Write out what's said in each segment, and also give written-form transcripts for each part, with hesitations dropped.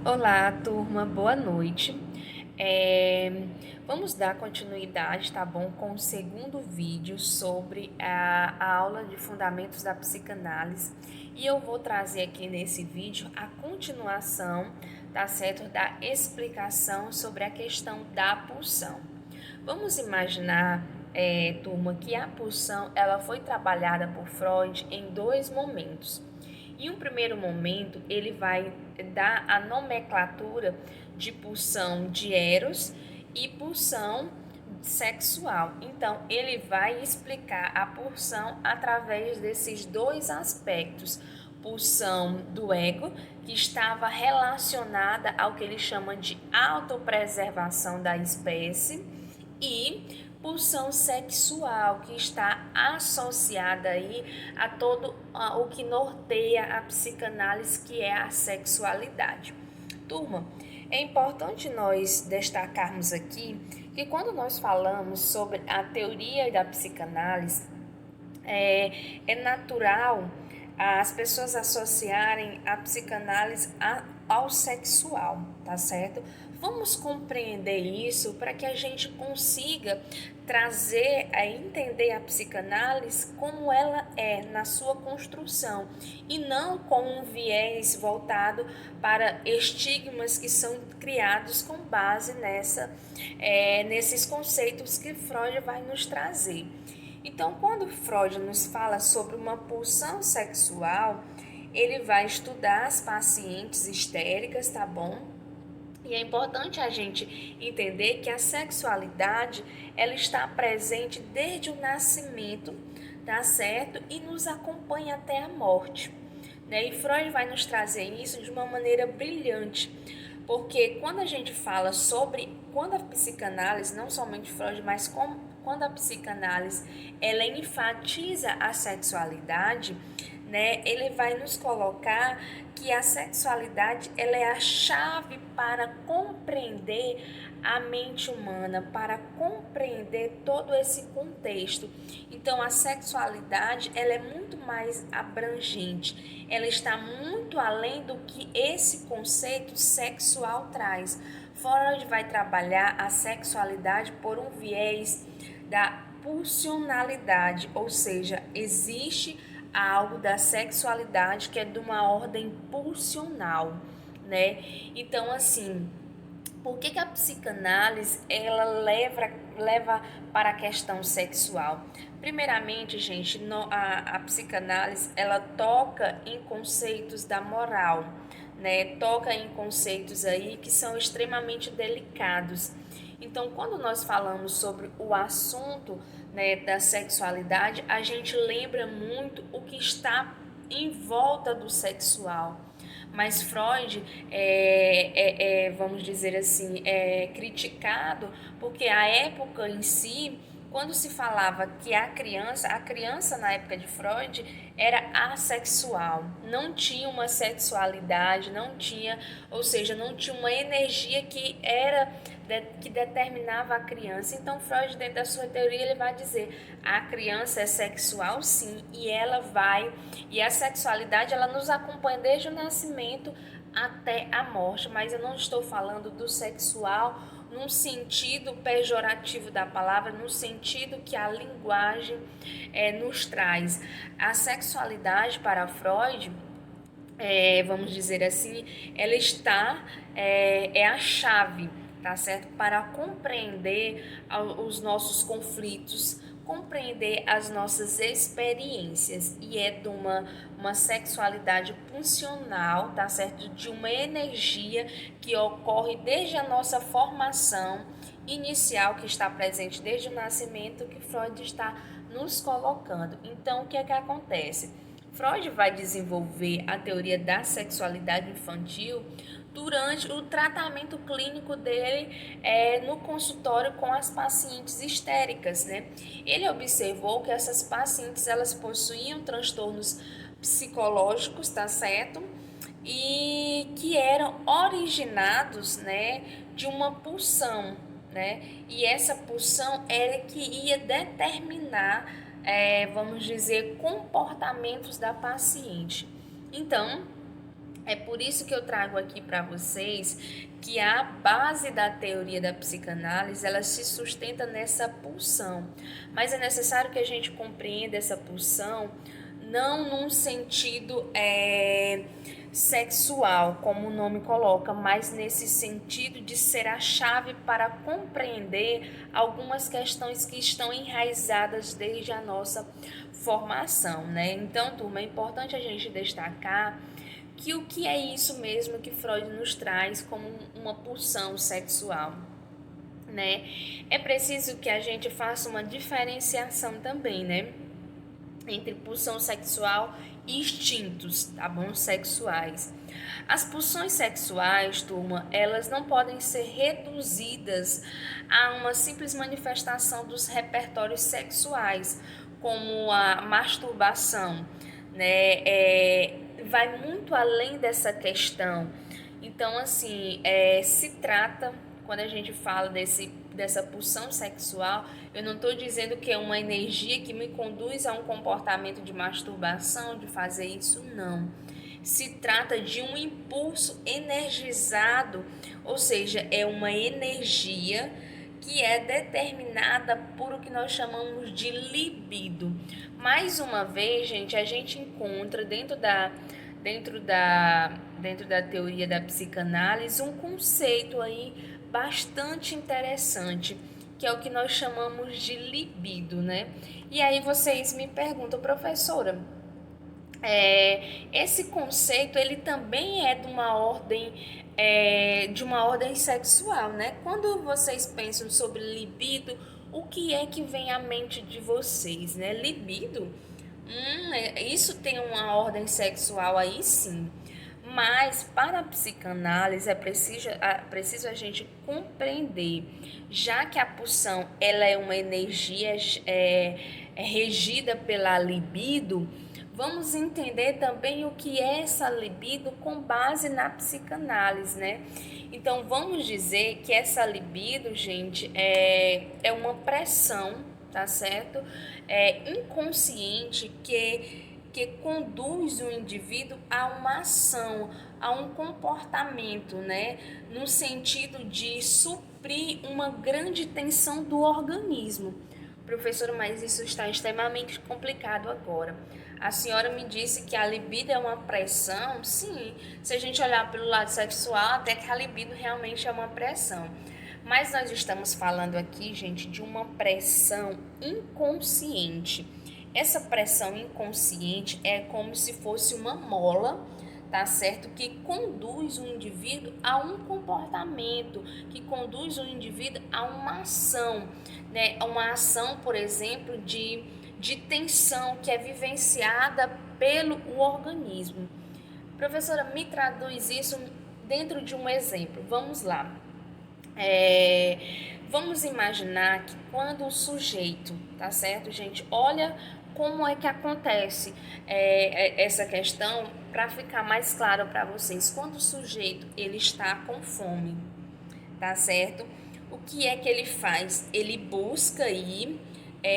Olá, turma, boa noite. É, Vamos dar continuidade, tá bom, com o segundo vídeo sobre a aula de fundamentos da psicanálise. E eu vou trazer aqui nesse vídeo a continuação, tá certo, da explicação sobre a questão da pulsão. Vamos imaginar, turma, que a pulsão ela foi trabalhada por Freud em dois momentos. Em um primeiro momento, ele vai dar a nomenclatura de pulsão de Eros e pulsão sexual. Então, ele vai explicar a pulsão através desses dois aspectos. Pulsão do ego, que estava relacionada ao que ele chama de autopreservação da espécie, e pulsão sexual, que está associada aí a todo o que norteia a psicanálise, que é a sexualidade. Turma, é importante nós destacarmos aqui que quando nós falamos sobre a teoria da psicanálise, é natural as pessoas associarem a psicanálise ao sexual, tá certo? Vamos compreender isso para que a gente consiga trazer a entender a psicanálise como ela é na sua construção e não com um viés voltado para estigmas que são criados com base nesses conceitos que Freud vai nos trazer. Então, quando Freud nos fala sobre uma pulsão sexual, ele vai estudar as pacientes histéricas, tá bom? E é importante a gente entender que a sexualidade, ela está presente desde o nascimento, tá certo? E nos acompanha até a morte, né? E Freud vai nos trazer isso de uma maneira brilhante, porque quando a gente fala sobre, quando a psicanálise, não somente Freud, mas quando a psicanálise ela enfatiza a sexualidade, né, ele vai nos colocar que a sexualidade ela é a chave para compreender a mente humana, para compreender todo esse contexto. Então, a sexualidade ela é muito mais abrangente, ela está muito além do que esse conceito sexual traz. Freud vai trabalhar a sexualidade por um viés da pulsionalidade, ou seja, existe algo da sexualidade que é de uma ordem pulsional, né? Então, assim, por que a psicanálise ela leva para a questão sexual? Primeiramente, gente, a psicanálise ela toca em conceitos da moral, né? Toca em conceitos aí que são extremamente delicados. Então, quando nós falamos sobre o assunto, né, da sexualidade, a gente lembra muito o que está em volta do sexual. Mas Freud vamos dizer assim, é criticado porque a época em si, quando se falava que a criança na época de Freud era assexual, não tinha uma sexualidade, não tinha, ou seja, não tinha uma energia que determinava a criança. Então Freud, dentro da sua teoria, ele vai dizer: a criança é sexual sim, e a sexualidade ela nos acompanha desde o nascimento até a morte, mas eu não estou falando do sexual num sentido pejorativo da palavra, no sentido que a linguagem nos traz. A sexualidade para Freud, vamos dizer assim, ela é a chave, tá certo? Para compreender os nossos conflitos, compreender as nossas experiências, e é de uma sexualidade funcional, tá certo? De uma energia que ocorre desde a nossa formação inicial, que está presente desde o nascimento, que Freud está nos colocando. Então, o que é que acontece? Freud vai desenvolver a teoria da sexualidade infantil durante o tratamento clínico dele no consultório com as pacientes histéricas, né? Ele observou que essas pacientes elas possuíam transtornos psicológicos, tá certo? E que eram originados, né, de uma pulsão, né? E essa pulsão era que ia determinar, vamos dizer, comportamentos da paciente. Então, É por isso que eu trago aqui para vocês que a base da teoria da psicanálise, ela se sustenta nessa pulsão. Mas é necessário que a gente compreenda essa pulsão não num sentido sexual, como o nome coloca, mas nesse sentido de ser a chave para compreender algumas questões que estão enraizadas desde a nossa formação, né? Então, turma, é importante a gente destacar que o que é isso mesmo que Freud nos traz como uma pulsão sexual, né? É preciso que a gente faça uma diferenciação também, né? Entre pulsão sexual e instintos, tá bom? Sexuais. As pulsões sexuais, turma, elas não podem ser reduzidas a uma simples manifestação dos repertórios sexuais, como a masturbação, né? Vai muito além dessa questão. Então, assim, se trata, quando a gente fala dessa pulsão sexual, eu não estou dizendo que é uma energia que me conduz a um comportamento de masturbação, de fazer isso, não. Se trata de um impulso energizado, ou seja, é uma energia que é determinada por o que nós chamamos de libido. Mais uma vez, gente, a gente encontra dentro da teoria da psicanálise um conceito aí bastante interessante, que é o que nós chamamos de libido, né? E aí vocês me perguntam, professora, esse conceito ele também é de uma ordem sexual, né? Quando vocês pensam sobre libido, o que é que vem à mente de vocês, né? Libido, isso tem uma ordem sexual aí sim. Mas para a psicanálise é preciso a gente compreender, já que a pulsão ela é uma energia regida pela libido, vamos entender também o que é essa libido com base na psicanálise, né? Então vamos dizer que essa libido, gente, é uma pressão, tá certo? Inconsciente que conduz o indivíduo a uma ação, a um comportamento, né? No sentido de suprir uma grande tensão do organismo. Professora, mas isso está extremamente complicado agora. A senhora me disse que a libido é uma pressão? Sim, se a gente olhar pelo lado sexual, até que a libido realmente é uma pressão. Mas nós estamos falando aqui, gente, de uma pressão inconsciente. Essa pressão inconsciente é como se fosse uma mola, tá certo? Que conduz o indivíduo a um comportamento, que conduz o indivíduo a uma ação, né? Uma ação, por exemplo, de tensão que é vivenciada pelo organismo. Professora, me traduz isso dentro de um exemplo. Vamos lá. Vamos imaginar que quando o sujeito, tá certo, gente? Olha como é que acontece essa questão para ficar mais claro para vocês. Quando o sujeito ele está com fome, tá certo? O que é que ele faz? Ele busca aí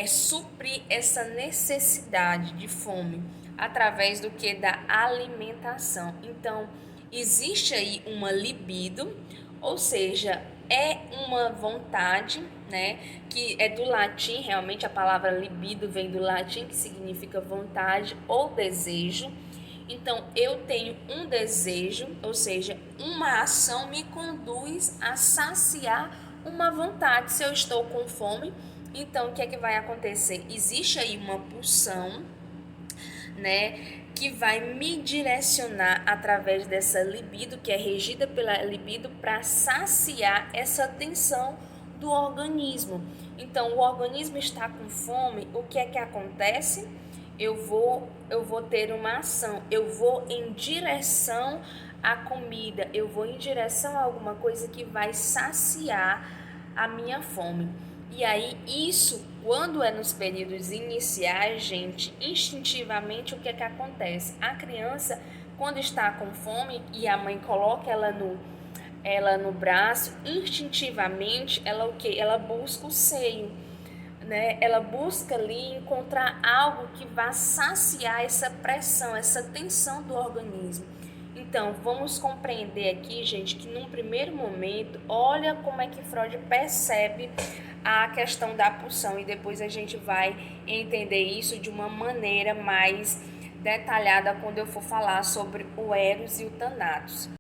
suprir essa necessidade de fome através do que? Da alimentação. Então, existe aí uma libido, ou seja, é uma vontade, né, que é do latim, realmente a palavra libido vem do latim, que significa vontade ou desejo. Então, eu tenho um desejo, ou seja, uma ação me conduz a saciar uma vontade. Se eu estou com fome, então o que é que vai acontecer? Existe aí uma pulsão, né, que vai me direcionar através dessa libido, que é regida pela libido, para saciar essa tensão do organismo. Então, o organismo está com fome, o que é que acontece? Eu vou ter uma ação, eu vou em direção à comida, eu vou em direção a alguma coisa que vai saciar a minha fome. E aí, isso, quando é nos períodos iniciais, gente, instintivamente, o que é que acontece? A criança, quando está com fome e a mãe coloca ela no braço, instintivamente, ela o quê? Ela busca o seio, né? Ela busca ali encontrar algo que vá saciar essa pressão, essa tensão do organismo. Então, vamos compreender aqui, gente, que num primeiro momento, olha como é que Freud percebe a questão da pulsão, e depois a gente vai entender isso de uma maneira mais detalhada quando eu for falar sobre o Eros e o Thanatos.